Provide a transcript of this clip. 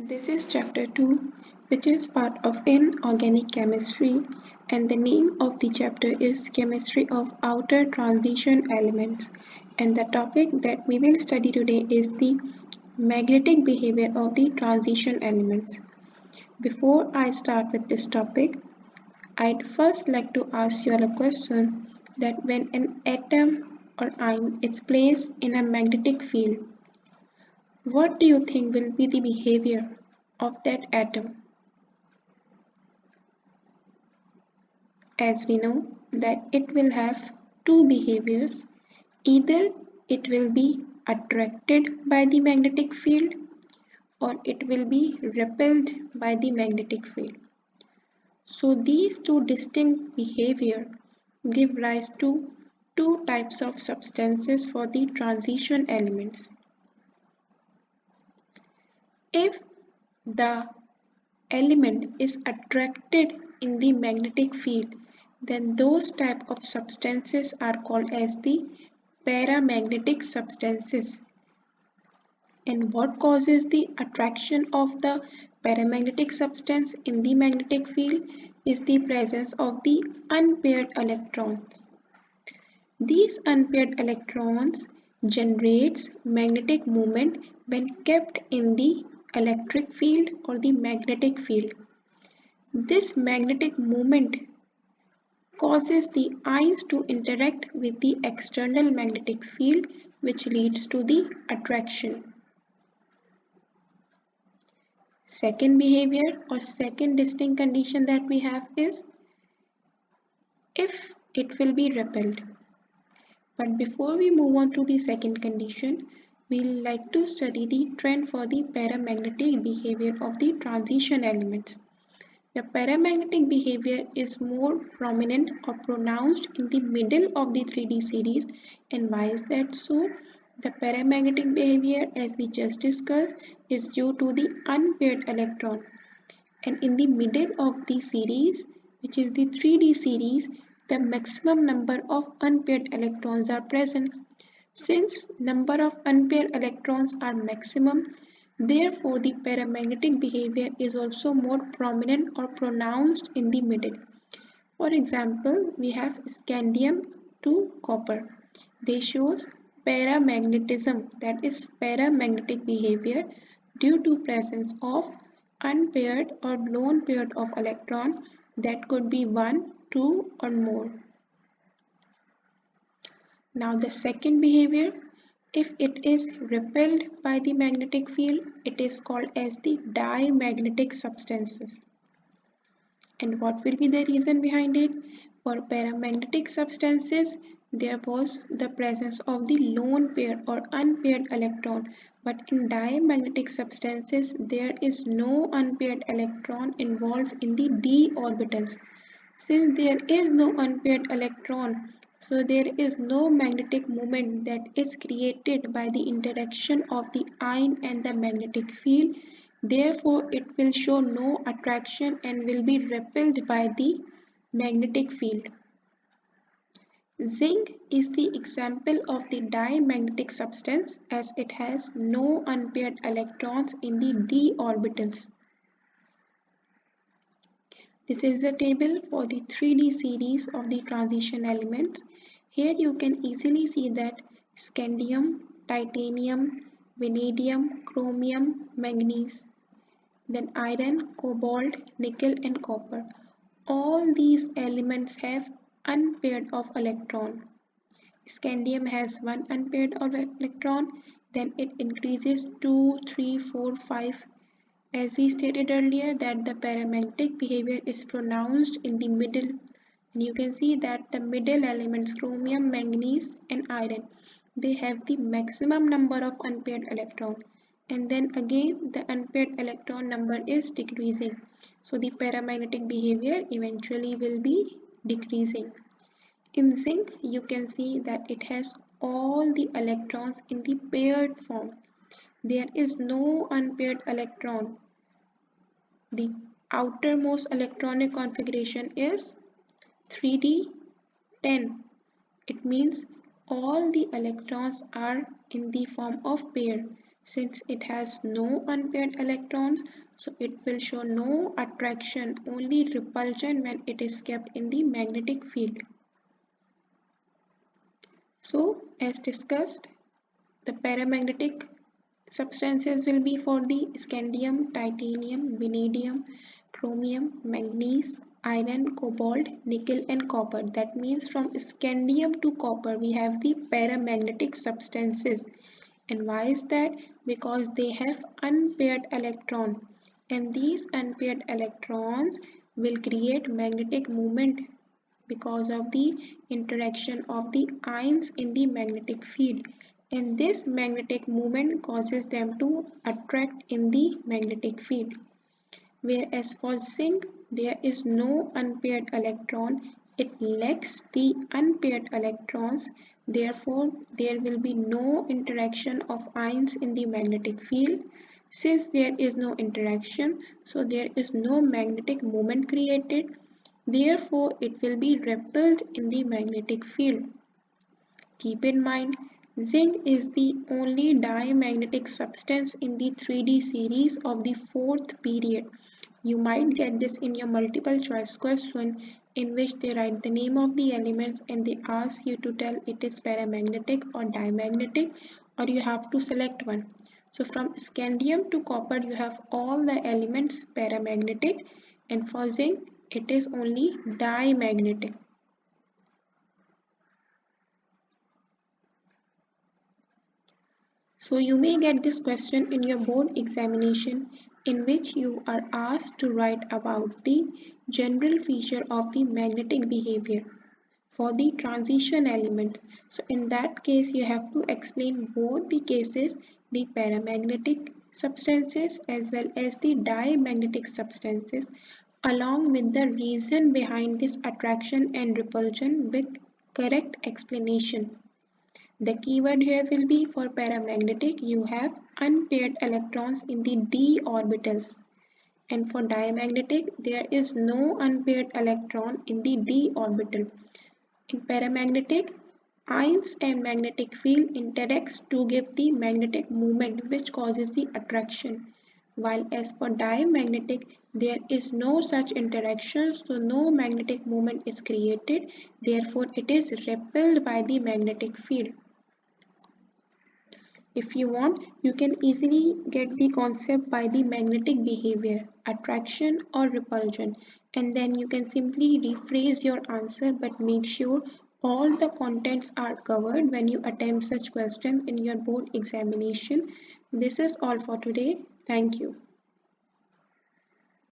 This is chapter 2, which is part of inorganic chemistry, and the name of the chapter is Chemistry of Outer Transition Elements. And the topic that we will study today is the magnetic behavior of the transition elements. Before I start with this topic, I'd first like to ask you all a question that when an atom or ion is placed in a magnetic field, what do you think will be the behavior of that atom? As we know that it will have two behaviors. Either it will be attracted by the magnetic field or it will be repelled by the magnetic field. So these two distinct behavior give rise to two types of substances for the transition elements. If the element is attracted in the magnetic field, then those type of substances are called as the paramagnetic substances. And what causes the attraction of the paramagnetic substance in the magnetic field is the presence of the unpaired electrons. These unpaired electrons generates magnetic moment when kept in the electric field or the magnetic field. This magnetic moment causes the ions to interact with the external magnetic field, which leads to the attraction. Second behavior or second distinct condition that we have is if it will be repelled. But before we move on to the second condition, we'll like to study the trend for the paramagnetic behavior of the transition elements. The paramagnetic behavior is more prominent or pronounced in the middle of the 3D series. And why is that so? The paramagnetic behavior, as we just discussed, is due to the unpaired electron. And in the middle of the series, which is the 3D series, the maximum number of unpaired electrons are present. Since number of unpaired electrons are maximum, therefore the paramagnetic behavior is also more prominent or pronounced in the middle. For example, we have scandium to copper. They shows paramagnetism, that is paramagnetic behavior due to presence of unpaired or lone pair of electron that could be 1, 2 or more. Now the second behavior, if it is repelled by the magnetic field, it is called as the diamagnetic substances. And what will be the reason behind it? For paramagnetic substances, there was the presence of the lone pair or unpaired electron, but in diamagnetic substances, there is no unpaired electron involved in the d orbitals. Since there is no unpaired electron, so there is no magnetic moment that is created by the interaction of the ion and the magnetic field. Therefore, it will show no attraction and will be repelled by the magnetic field. Zinc is the example of the diamagnetic substance as it has no unpaired electrons in the d orbitals. This is the table for the 3D series of the transition elements. Here you can easily see that scandium, titanium, vanadium, chromium, manganese, then iron, cobalt, nickel and copper. All these elements have unpaired of electron. Scandium has one unpaired of electron, then it increases 2, 3, 4, 5. As we stated earlier that the paramagnetic behavior is pronounced in the middle. And you can see that the middle elements chromium, manganese and iron, they have the maximum number of unpaired electron. And then again the unpaired electron number is decreasing. So the paramagnetic behavior eventually will be decreasing. In zinc you can see that it has all the electrons in the paired form. There is no unpaired electron. The outermost electronic configuration is 3d10. It means all the electrons are in the form of pair. Since it has no unpaired electrons, so it will show no attraction, only repulsion when it is kept in the magnetic field. So, as discussed, the paramagnetic substances will be for the scandium, titanium, vanadium, chromium, manganese, iron, cobalt, nickel and copper. That means from scandium to copper we have the paramagnetic substances. And why is that? Because they have unpaired electron, and these unpaired electrons will create magnetic moment because of the interaction of the ions in the magnetic field, and this magnetic moment causes them to attract in the magnetic field. Whereas for zinc, there is no unpaired electron, it lacks the unpaired electrons, therefore there will be no interaction of ions in the magnetic field. Since there is no interaction, so there is no magnetic moment created, therefore it will be repelled in the magnetic field. Keep in mind, zinc is the only diamagnetic substance in the 3D series of the fourth period. You might get this in your multiple choice question in which they write the name of the elements and they ask you to tell it is paramagnetic or diamagnetic, or you have to select one. So from scandium to copper you have all the elements paramagnetic, and for zinc it is only diamagnetic. So you may get this question in your board examination in which you are asked to write about the general feature of the magnetic behavior for the transition element. So in that case you have to explain both the cases, the paramagnetic substances as well as the diamagnetic substances, along with the reason behind this attraction and repulsion with correct explanation. The keyword here will be for paramagnetic, you have unpaired electrons in the d orbitals. And for diamagnetic, there is no unpaired electron in the d orbital. In paramagnetic, ions and magnetic field interacts to give the magnetic moment which causes the attraction. While as for diamagnetic, there is no such interaction, so no magnetic moment is created, therefore it is repelled by the magnetic field. If you want, you can easily get the concept by the magnetic behavior, attraction or repulsion, and then you can simply rephrase your answer, but make sure all the contents are covered when you attempt such questions in your board examination. This is all for today. Thank you.